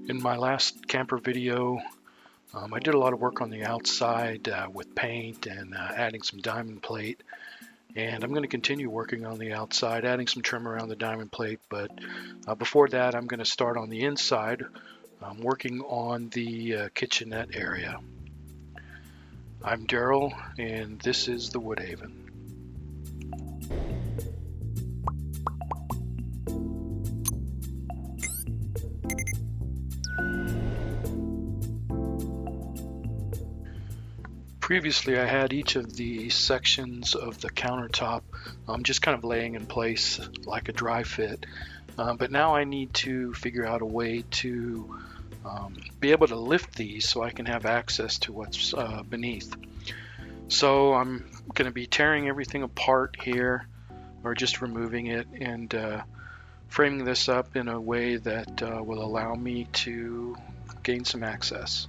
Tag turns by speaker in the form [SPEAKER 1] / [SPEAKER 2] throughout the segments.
[SPEAKER 1] In my last camper video, I did a lot of work on the outside with paint and adding some diamond plate. And I'm going to continue working on the outside, adding some trim around the diamond plate. But before that, I'm going to start on the inside, working on the kitchenette area. I'm Daryl, and this is the WoodHaven. Previously, I had each of the sections of the countertop just kind of laying in place like a dry fit. But now I need to figure out a way to be able to lift these so I can have access to what's beneath. So I'm going to be tearing everything apart here, or just removing it, and framing this up in a way that will allow me to gain some access.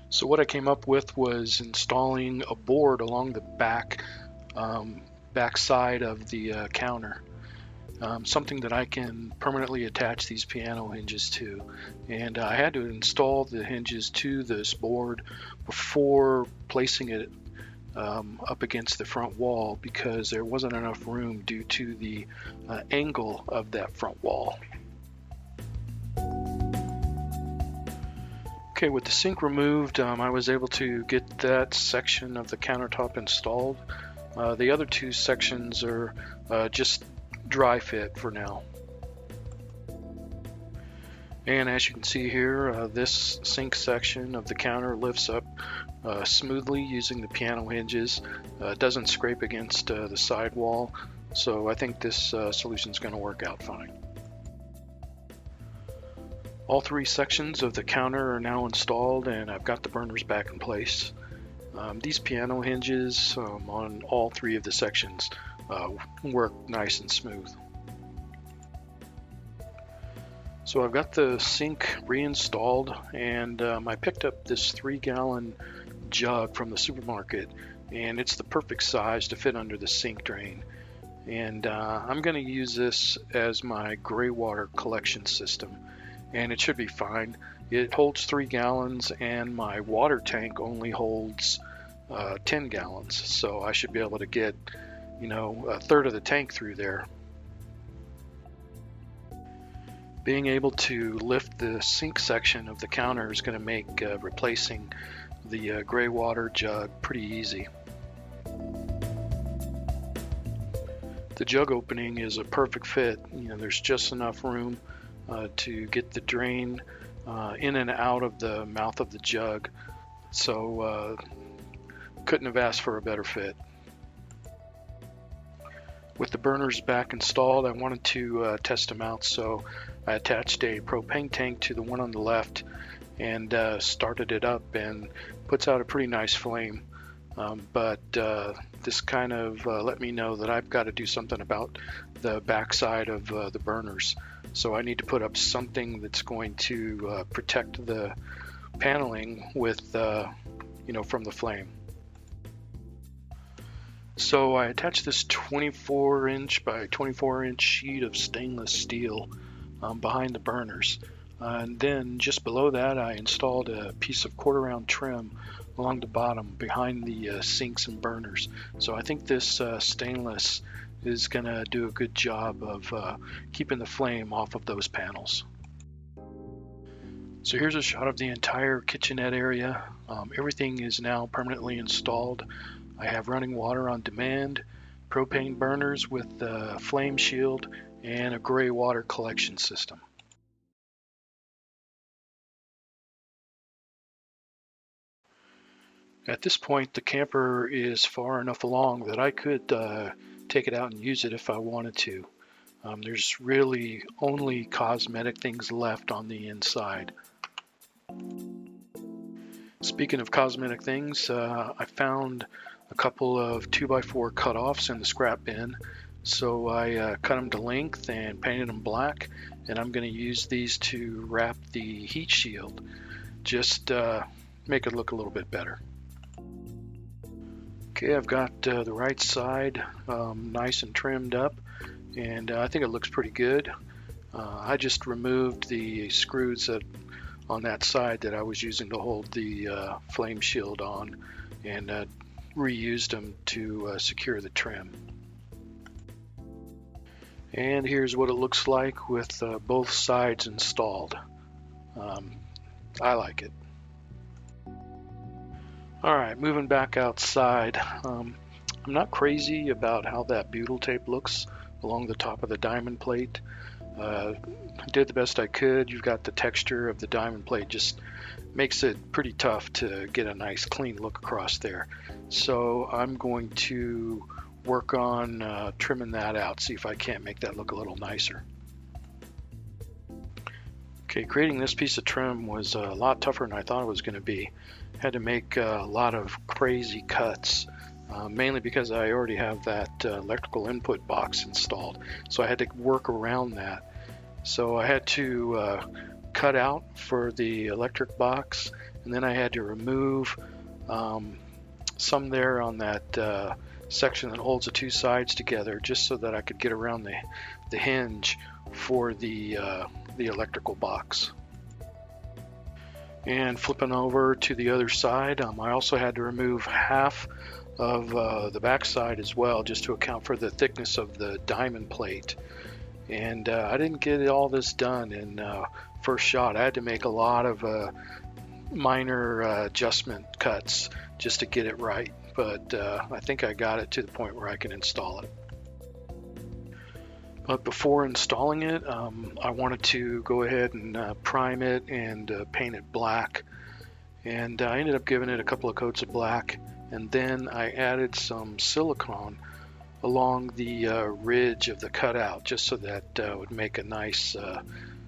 [SPEAKER 1] So what I came up with was installing a board along the back side of the counter, something that I can permanently attach these piano hinges to. And I had to install the hinges to this board before placing it up against the front wall, because there wasn't enough room due to the angle of that front wall. Okay, with the sink removed, I was able to get that section of the countertop installed. The other two sections are just dry fit for now. And as you can see here, this sink section of the counter lifts up smoothly using the piano hinges. It doesn't scrape against the sidewall, so I think this solution is going to work out fine. All three sections of the counter are now installed, and I've got the burners back in place. These piano hinges on all three of the sections work nice and smooth. So I've got the sink reinstalled, and I picked up this 3-gallon jug from the supermarket, and it's the perfect size to fit under the sink drain. And I'm going to use this as my gray water collection system, and it should be fine. It holds 3 gallons, and my water tank only holds 10 gallons, so I should be able to get, a third of the tank through there. Being able to lift the sink section of the counter is going to make replacing the gray water jug pretty easy. The jug opening is a perfect fit. There's just enough room to get the drain in and out of the mouth of the jug, so couldn't have asked for a better fit. With the burners back installed, I wanted to test them out, so I attached a propane tank to the one on the left and started it up, and puts out a pretty nice flame. But this kind of let me know that I've got to do something about the backside of the burners. So I need to put up something that's going to protect the paneling with, from the flame. So I attached this 24-inch by 24-inch sheet of stainless steel behind the burners. And then just below that, I installed a piece of quarter-round trim along the bottom behind the sinks and burners. So I think this stainless is going to do a good job of keeping the flame off of those panels. So here's a shot of the entire kitchenette area. Everything is now permanently installed. I have running water on demand, propane burners with a flame shield, and a gray water collection system. At this point, the camper is far enough along that I could take it out and use it if I wanted to. There's really only cosmetic things left on the inside. Speaking of cosmetic things, I found a couple of 2x4 cutoffs in the scrap bin. So I cut them to length and painted them black, and I'm going to use these to wrap the heat shield, just make it look a little bit better. Okay, I've got the right side nice and trimmed up, and I think it looks pretty good. I just removed the screws on that side that I was using to hold the flame shield on, and reused them to secure the trim. And here's what it looks like with both sides installed. I like it. Alright, moving back outside. I'm not crazy about how that butyl tape looks along the top of the diamond plate. I did the best I could. You've got the texture of the diamond plate, just makes it pretty tough to get a nice clean look across there. So I'm going to work on trimming that out, see if I can't make that look a little nicer. Okay, creating this piece of trim was a lot tougher than I thought it was going to be. Had to make a lot of crazy cuts, mainly because I already have that electrical input box installed, so I had to work around that. So I had to cut out for the electric box, and then I had to remove some there on that section that holds the two sides together, just so that I could get around the hinge for the electrical box. And flipping over to the other side, I also had to remove half of the back side as well, just to account for the thickness of the diamond plate. And I didn't get all this done in first shot. I had to make a lot of minor adjustment cuts just to get it right, but I think I got it to the point where I can install it. But before installing it, I wanted to go ahead and prime it and paint it black. And I ended up giving it a couple of coats of black, and then I added some silicone along the ridge of the cutout, just so that would make a nice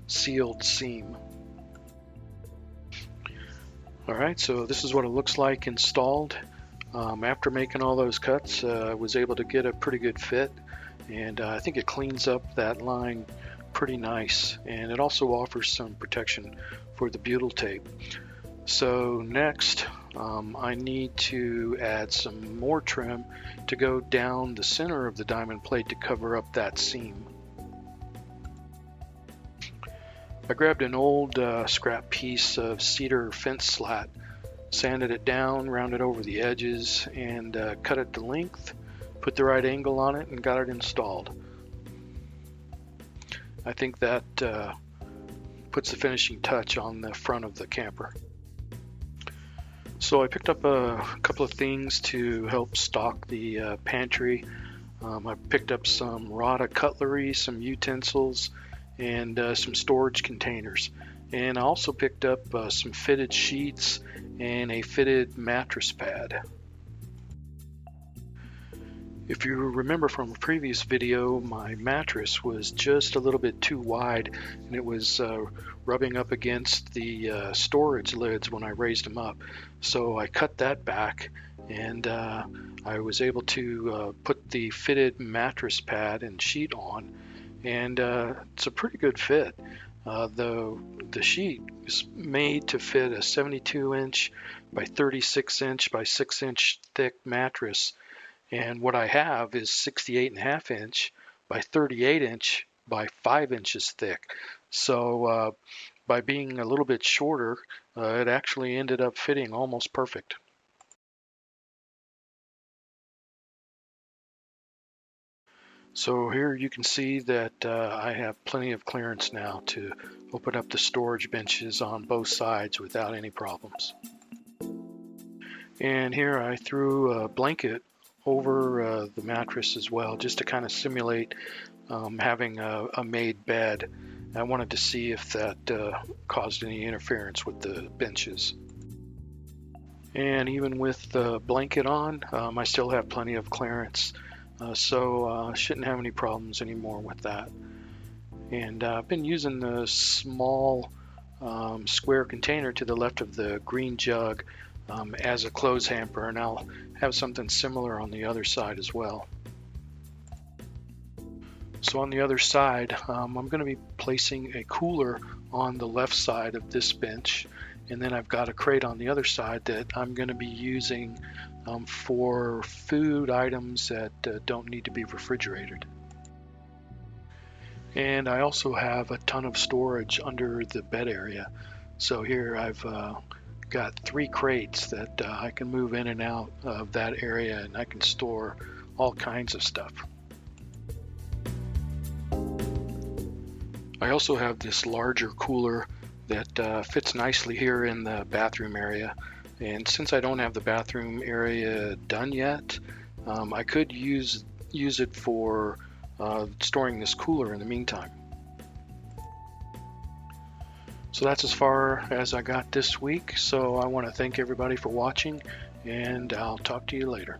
[SPEAKER 1] sealed seam. Alright, so this is what it looks like installed. After making all those cuts, I was able to get a pretty good fit. And I think it cleans up that line pretty nice, and it also offers some protection for the butyl tape. So next, I need to add some more trim to go down the center of the diamond plate to cover up that seam. I grabbed an old scrap piece of cedar fence slat, sanded it down, rounded over the edges, and cut it to length. Put the right angle on it and got it installed. I think that puts the finishing touch on the front of the camper. So I picked up a couple of things to help stock the pantry. I picked up some Rada cutlery, some utensils, and some storage containers. And I also picked up some fitted sheets and a fitted mattress pad. If you remember from a previous video, my mattress was just a little bit too wide, and it was rubbing up against the storage lids when I raised them up. So I cut that back, and I was able to put the fitted mattress pad and sheet on, and it's a pretty good fit. The sheet is made to fit a 72-inch by 36-inch by 6-inch thick mattress. And what I have is 68.5 inch by 38 inch by 5 inches thick. So by being a little bit shorter, it actually ended up fitting almost perfect. So here you can see that I have plenty of clearance now to open up the storage benches on both sides without any problems. And here I threw a blanket over the mattress as well, just to kind of simulate having a made bed. I wanted to see if that caused any interference with the benches. And even with the blanket on, I still have plenty of clearance, so shouldn't have any problems anymore with that. And I've been using the small square container to the left of the green jug as a clothes hamper, and I'll have something similar on the other side as well. So on the other side, I'm going to be placing a cooler on the left side of this bench, and then I've got a crate on the other side that I'm going to be using for food items that don't need to be refrigerated. And I also have a ton of storage under the bed area. So here I've got 3 crates that I can move in and out of that area, and I can store all kinds of stuff. I also have this larger cooler that fits nicely here in the bathroom area. And since I don't have the bathroom area done yet, I could use it for storing this cooler in the meantime. So that's as far as I got this week. So I want to thank everybody for watching, and I'll talk to you later.